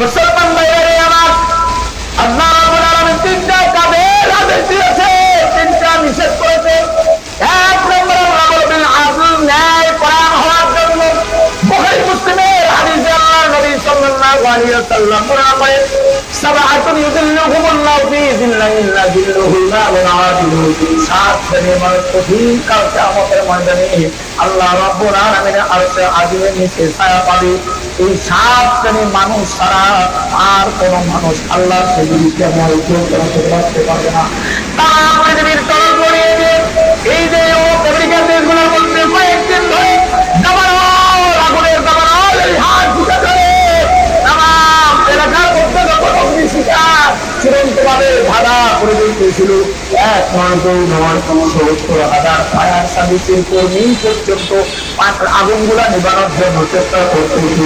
মুসলমান ভাইয়েরা আমার, আল্লাহ রাব্বুল আলামিন তিনটা কাজের আদেশ দিয়েছে, তিনটা নিষেধ করেছে। এক নম্বর আল্লাহ বলবেন আদল ন্যায় পরায়ণ হওয়ার জন্য। বুখারী মুসলিমের হাদিসে আল্লাহ নবী সাল্লাল্লাহু আলাইহি ওয়াসাল্লাম বর্ণনা করেন, সাবআতুন ইউযিল্লুহুমুল্লাহু ফি যিল্লিহি ইল্লা যিল্লুহু মা ওয়া'আদিলু। সাত শ্রেণীর মানুষ কঠিন কাল কিয়ামতের ময়দানে আল্লাহ রাব্বুল আলামিনের আরশে আজিমের নিচে ছায়া পাবে। এই সাত শ্রেণীর মানুষ ছাড়া আর কোন মানুষ আল্লাহ সেদিকে করতে পারবে না। তারা পৃথিবীর তরল গড়িয়ে দিয়ে এই যে আমেরিকার দেশগুলোর মধ্যে কয়েকদিন ধরে আগুনের দাবানল এই হাত ঢুকে ধরে তামাম এলাকার মধ্যে যখন অগ্নিশিখা চিরন্তভাবে ধাঁধা করে দিয়েছিল, 1,9,9,70,000 ফায়ার সার্ভিসের কর্মী পর্যন্ত আগুনগুলা নিবানোর জন্য চেষ্টা করতেছিল।